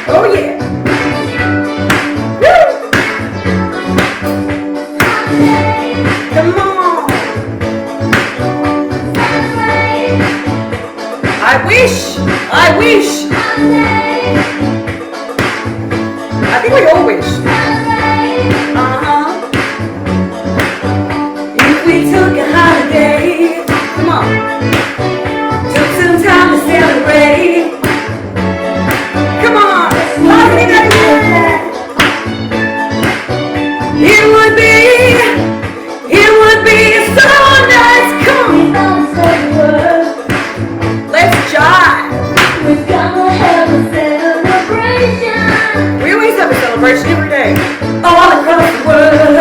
Oh yeah. Woo! Come on. I wish. I think we all wish. If we took a holiday, come on, took some time to celebrate. Come on, party night. It would be so nice. Come on, let's jive. We're gonna have a celebration. We always have a celebration every day, all across the world.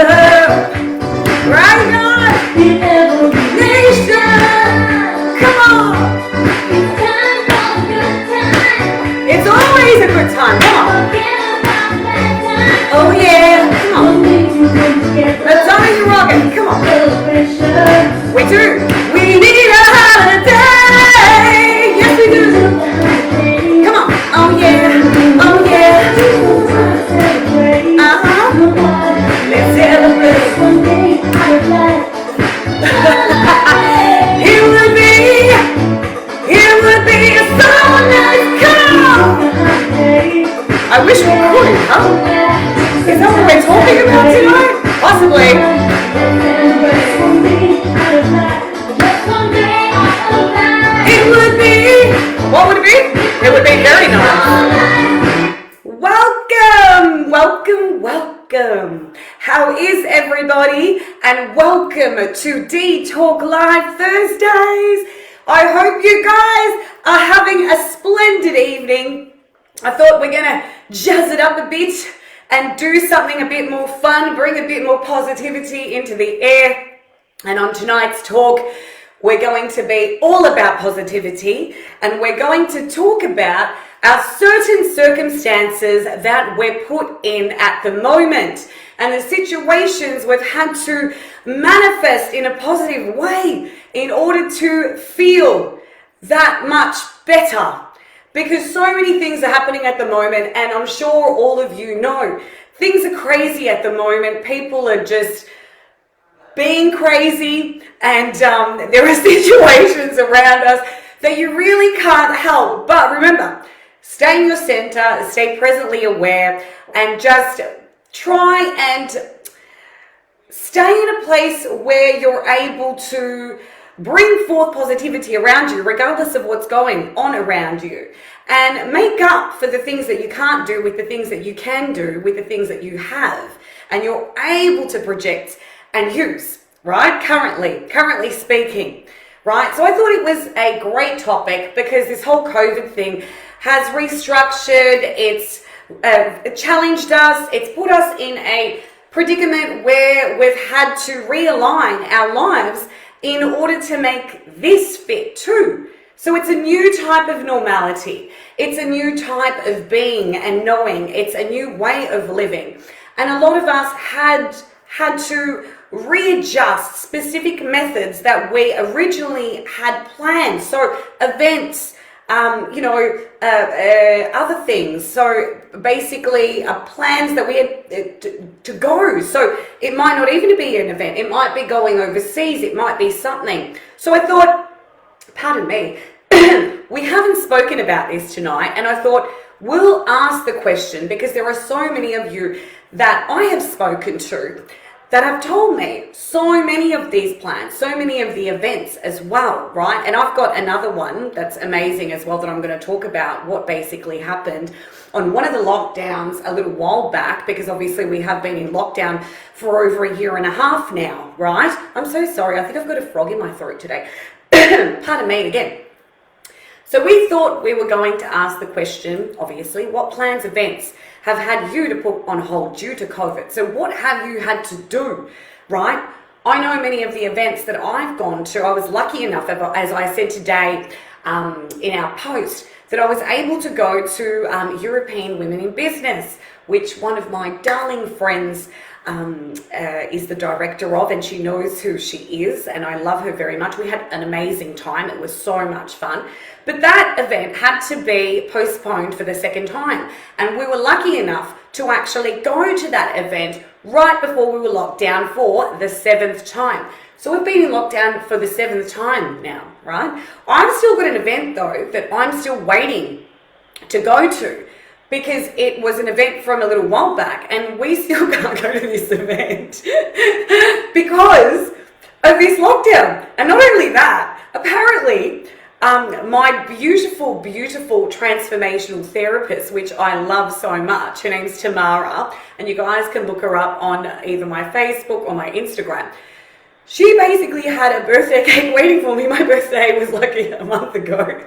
Right on, In every nation. Come on, it's time for a good time. it's always a good time. Come on. Forget about bad times. Oh yeah, come on. We'll need to come together. Madonna, you're rocking. Come on. Celebration. We do. We need a holiday. Yes, we do. Come on. Oh yeah. Oh yeah. Let's celebrate. One day I would like It would be so nice. Come on. I wish we could, huh? Is that what we're talking about tonight? Possibly. It would be. What would it be? It would be very nice. Welcome, welcome, welcome. How is everybody? And welcome to Dee Talk Live Thursdays. I hope you guys are having a splendid evening. I thought we're gonna jazz it up a bit and do something a bit more fun, bring a bit more positivity into the air. And on tonight's talk, we're going to be all about positivity, and we're going to talk about our certain circumstances that we're put in at the moment and the situations we've had to manifest in a positive way in order to feel that much better. Because so many things are happening at the moment, and I'm sure all of you know, things are crazy at the moment. People are just being crazy, and there are situations around us that you really can't help. But remember, stay in your center, stay presently aware, and just try and stay in a place where you're able to bring forth positivity around you, regardless of what's going on around you, and make up for the things that you can't do with the things that you can do with the things that you have, and you're able to project and use, right? Currently speaking, right? So I thought it was a great topic because this whole COVID thing has restructured, it's challenged us, it's put us in a predicament where we've had to realign our lives in order to make this fit too. So it's a new type of normality. It's a new type of being and knowing. It's a new way of living. And a lot of us had to readjust specific methods that we originally had planned. So events, other things. So basically plans that we had to go. So it might not even be an event. It might be going overseas. It might be something. So I thought, pardon me, we haven't spoken about this tonight. And I thought we'll ask the question because there are so many of you that I have spoken to that have told me so many of these plans, so many of the events as well, right? And I've got another one that's amazing as well that I'm going to talk about what basically happened on one of the lockdowns a little while back, because obviously we have been in lockdown for over a year and a half now, right? I'm so sorry. I think I've got a frog in my throat today. Pardon me again. So we thought we were going to ask the question, obviously, what plans, events have had you to put on hold due to COVID? So what have you had to do, right? I know many of the events that I've gone to. I was lucky enough, as I said today in our post, that I was able to go to European Women in Business, which one of my darling friends is the director of, and she knows who she is, and I love her very much. We had an amazing time. It was so much fun. But that event had to be postponed for the second time, and we were lucky enough to actually go to that event right before we were locked down for the 7th time. So we've been in lockdown for the 7th time now, right? I've still got an event though that I'm still waiting to go to, because it was an event from a little while back and we still can't go to this event because of this lockdown. And not only that, apparently my beautiful transformational therapist, which I love so much, her name's Tamara, and you guys can look her up on either my Facebook or my Instagram. She basically had a birthday cake waiting for me. My birthday was like a month ago.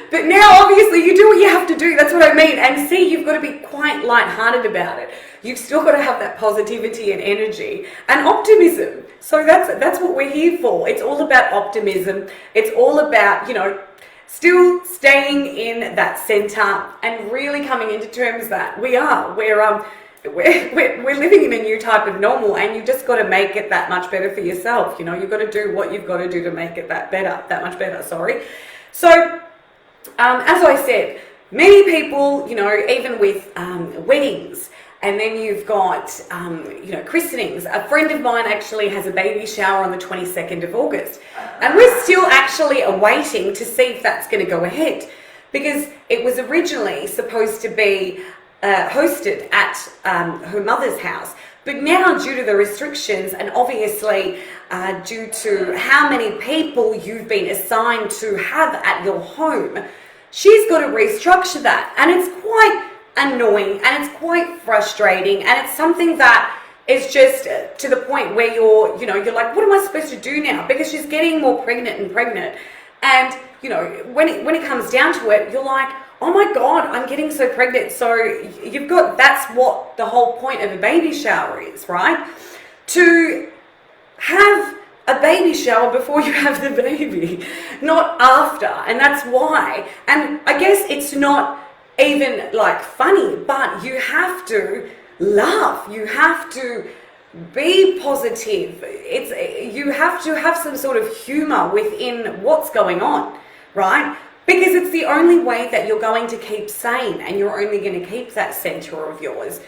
But now, obviously, you do what you have to do. That's what I mean. And see, you've got to be quite lighthearted about it. You've still got to have that positivity and energy and optimism. So that's what we're here for. It's all about optimism. It's all about, still staying in that center and really coming into terms that we're living in a new type of normal, and you've just got to make it that much better for yourself. You've got to do what you've got to do to make it that much better. So, as I said, many people, even with weddings, and then you've got, christenings. A friend of mine actually has a baby shower on the 22nd of August, and we're still actually awaiting to see if that's going to go ahead, because it was originally supposed to be hosted at her mother's house. But now, due to the restrictions and obviously due to how many people you've been assigned to have at your home, she's got to restructure that. And it's quite annoying and it's quite frustrating, and it's something that is just to the point where you're like, what am I supposed to do now? Because she's getting more pregnant and pregnant. And, when it comes down to it, you're like, oh my God, I'm getting so pregnant. So that's what the whole point of a baby shower is, right? To have a baby shower before you have the baby, not after. And that's why. And I guess it's not even like funny, but you have to laugh. You have to be positive. You have to have some sort of humor within what's going on, right? Because it's the only way that you're going to keep sane, and you're only going to keep that center of yours.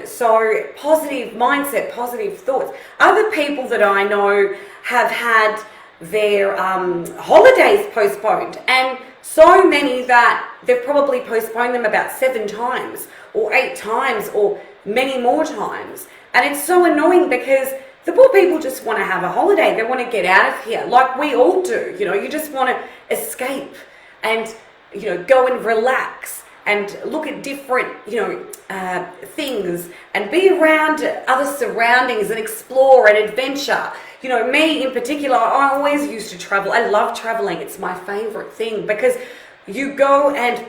So positive mindset, positive thoughts. Other people that I know have had their holidays postponed, and so many that they've probably postponed them about 7 times or 8 times or many more times. And it's so annoying because the poor people just want to have a holiday. They want to get out of here like we all do. You just want to escape and, go and relax and look at different, things and be around other surroundings and explore and adventure. Me in particular, I always used to travel. I love traveling. It's my favorite thing because you go and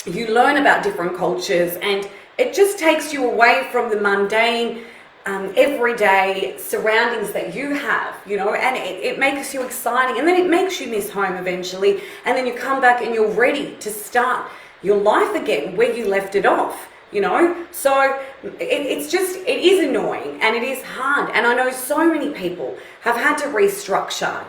you learn about different cultures, and it just takes you away from the mundane, everyday surroundings that you have, and it makes you exciting, and then it makes you miss home eventually, and then you come back and you're ready to start your life again where you left it off, so it is annoying and it is hard. And I know so many people have had to restructure,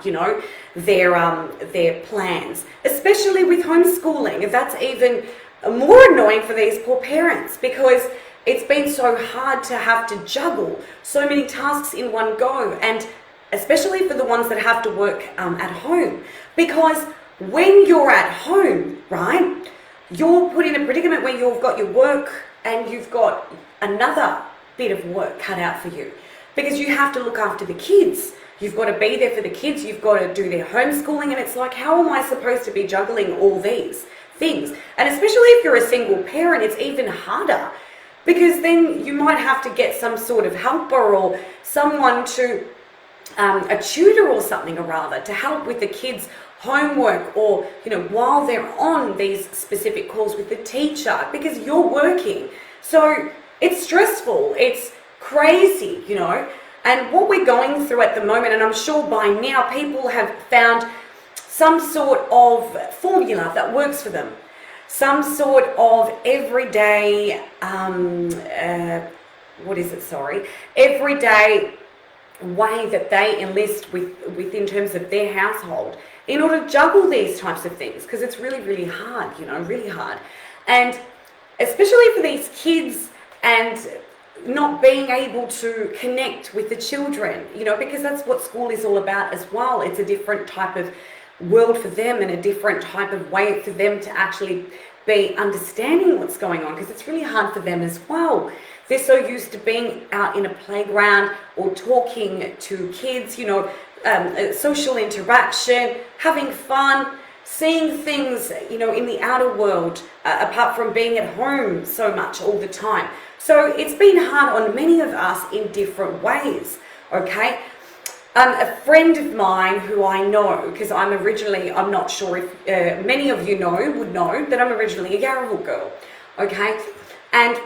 their plans, especially with homeschooling. That's even more annoying for these poor parents, because it's been so hard to have to juggle so many tasks in one go, and especially for the ones that have to work at home. Because when you're at home, right, you're put in a predicament where you've got your work and you've got another bit of work cut out for you, because you have to look after the kids. You've got to be there for the kids. You've got to do their homeschooling, and it's like, how am I supposed to be juggling all these things? And especially if you're a single parent, it's even harder, because then you might have to get some sort of helper or someone to, a tutor or something, or rather, to help with the kids' homework, or, while they're on these specific calls with the teacher, because you're working. So it's stressful, it's crazy, and what we're going through at the moment, and I'm sure by now people have found some sort of formula that works for them. Some sort of everyday everyday way that they enlist with in terms of their household in order to juggle these types of things, because it's really, really hard, really hard. And especially for these kids and not being able to connect with the children, because that's what school is all about as well. It's a different type of world for them and a different type of way for them to actually be understanding what's going on, because it's really hard for them as well. They're so used to being out in a playground or talking to kids, social interaction, having fun, seeing things, in the outer world, apart from being at home so much all the time. So it's been hard on many of us in different ways, okay? A friend of mine who I know, because I'm not sure if many of you would know that I'm originally a Yarraville girl, okay? And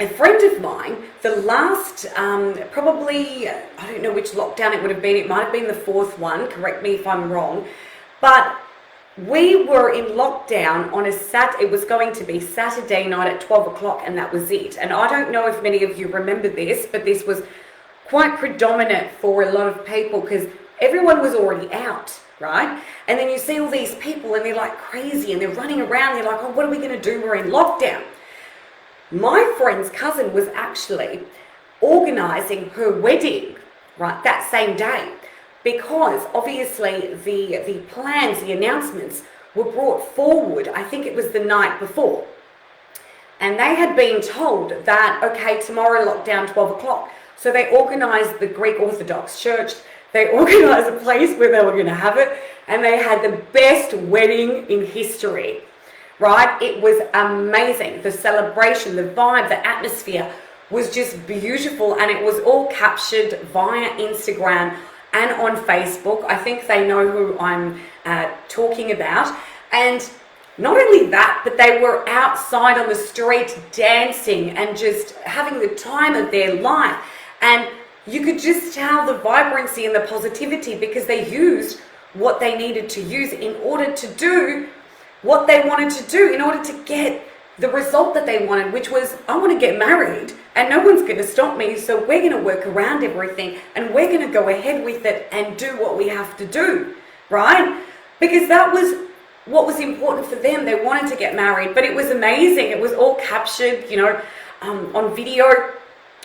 a friend of mine, the last, probably, I don't know which lockdown it would have been, it might have been the fourth one, correct me if I'm wrong, but we were in lockdown on it was going to be Saturday night at 12 o'clock, and that was it. And I don't know if many of you remember this, but this was quite predominant for a lot of people because everyone was already out, right? And then you see all these people and they're like crazy and they're running around, they're like, oh, what are we going to do? We're in lockdown. My friend's cousin was actually organising her wedding, right, that same day, because obviously the plans, the announcements were brought forward, I think it was the night before. And they had been told that, okay, tomorrow lockdown 12 o'clock. So they organised the Greek Orthodox Church, they organised a place where they were going to have it, and they had the best wedding in history, right? It was amazing. The celebration, the vibe, the atmosphere was just beautiful, and it was all captured via Instagram and on Facebook. I think they know who I'm talking about. And not only that, but they were outside on the street dancing and just having the time of their life. And you could just tell the vibrancy and the positivity because they used what they needed to use in order to do what they wanted to do, in order to get the result that they wanted, which was, I want to get married and no one's going to stop me, so we're going to work around everything and we're going to go ahead with it and do what we have to do, right? Because that was what was important for them. They wanted to get married, but it was amazing. It was all captured, on video.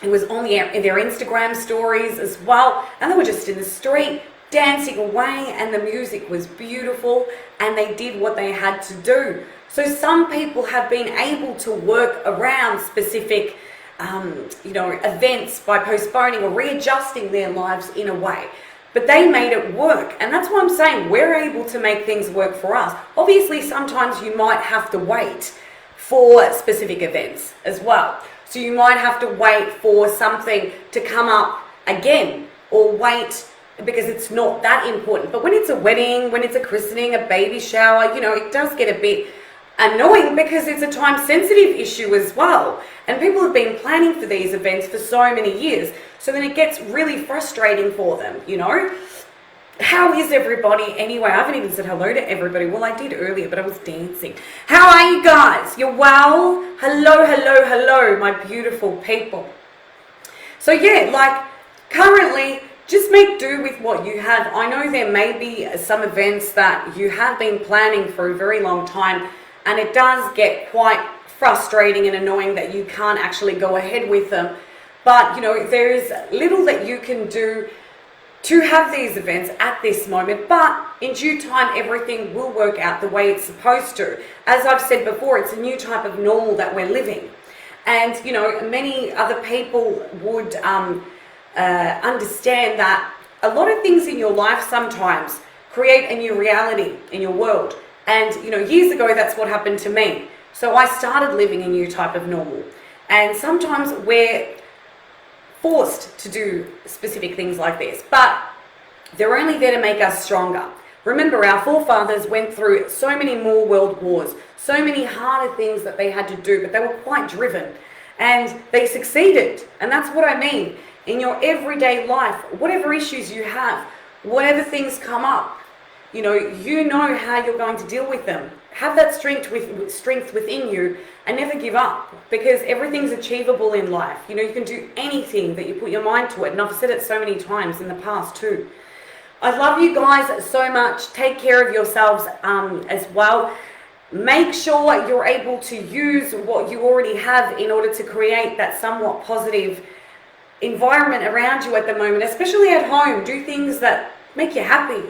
It was on their Instagram stories as well, and they were just in the street dancing away, and the music was beautiful, and they did what they had to do. So some people have been able to work around specific, events by postponing or readjusting their lives in a way. But they made it work, and that's what I'm saying. We're able to make things work for us. Obviously, sometimes you might have to wait for specific events as well. So you might have to wait for something to come up again, or wait because it's not that important. But when it's a wedding, when it's a christening, a baby shower, it does get a bit annoying because it's a time-sensitive issue as well. And people have been planning for these events for so many years. So then it gets really frustrating for them, How is everybody anyway? I haven't even said hello to everybody. Well, I did earlier, but I was dancing. How are you guys? You're well? Hello, hello, hello, my beautiful people. So yeah, currently, just make do with what you have. I know there may be some events that you have been planning for a very long time, and it does get quite frustrating and annoying that you can't actually go ahead with them. But, there is little that you can do to have these events at this moment, but in due time, everything will work out the way it's supposed to. As I've said before, it's a new type of normal that we're living. And, many other people would understand that a lot of things in your life sometimes create a new reality in your world. And, years ago, that's what happened to me. So I started living a new type of normal. And sometimes we're forced to do specific things like this, but they're only there to make us stronger. Remember, our forefathers went through so many more world wars, so many harder things that they had to do, but they were quite driven and they succeeded. And that's what I mean. In your everyday life, whatever issues you have, whatever things come up, you know how you're going to deal with them, have that strength within you and never give up, because everything's achievable in life. You know, you can do anything that you put your mind to it, and I've said it so many times in the past too. I love you guys so much. Take care of yourselves as well. Make sure you're able to use what you already have in order to create that somewhat positive environment around you at the moment, especially at home. Do things that make you happy.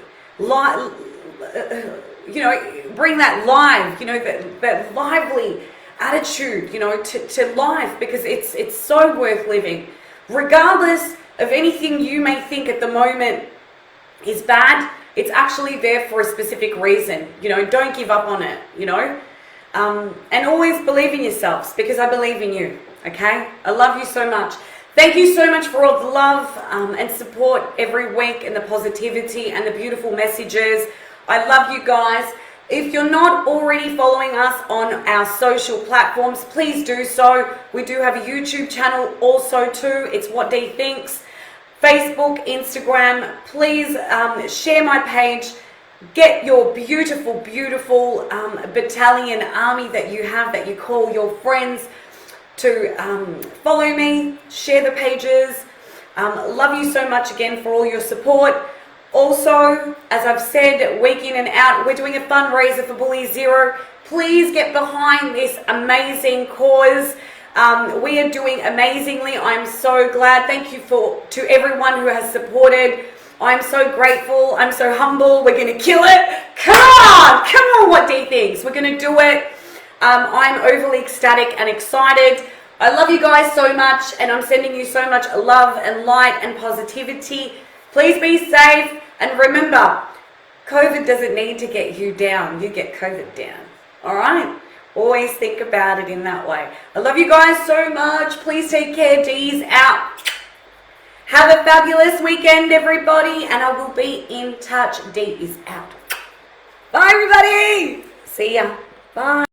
You know, bring that live, you know, that lively attitude, you know, to life, because it's so worth living. Regardless of anything you may think at the moment is bad, it's actually there for a specific reason. You know, don't give up on it, you know, and always believe in yourselves, because I believe in you. Okay, I love you so much. Thank you so much for all the love and support every week, and the positivity and the beautiful messages. I love you guys. If you're not already following us on our social platforms, please do so. We do have a YouTube channel also too. It's What Dee Thinks. Facebook, Instagram. Please share my page. Get your beautiful, beautiful battalion army that you have, that you call your friends, to follow me, share the pages. Love you so much again for all your support. Also, as I've said, week in and out, we're doing a fundraiser for Bully Zero. Please get behind this amazing cause. We are doing amazingly. I'm so glad. Thank you to everyone who has supported. I'm so grateful. I'm so humble. We're going to kill it. Come on, What Dee Thinks. We're going to do it. I'm overly ecstatic and excited. I love you guys so much, and I'm sending you so much love and light and positivity. Please be safe, and remember, COVID doesn't need to get you down. You get COVID down. All right? Always think about it in that way. I love you guys so much. Please take care. Dee's out. Have a fabulous weekend, everybody, and I will be in touch. Dee is out. Bye, everybody. See ya. Bye.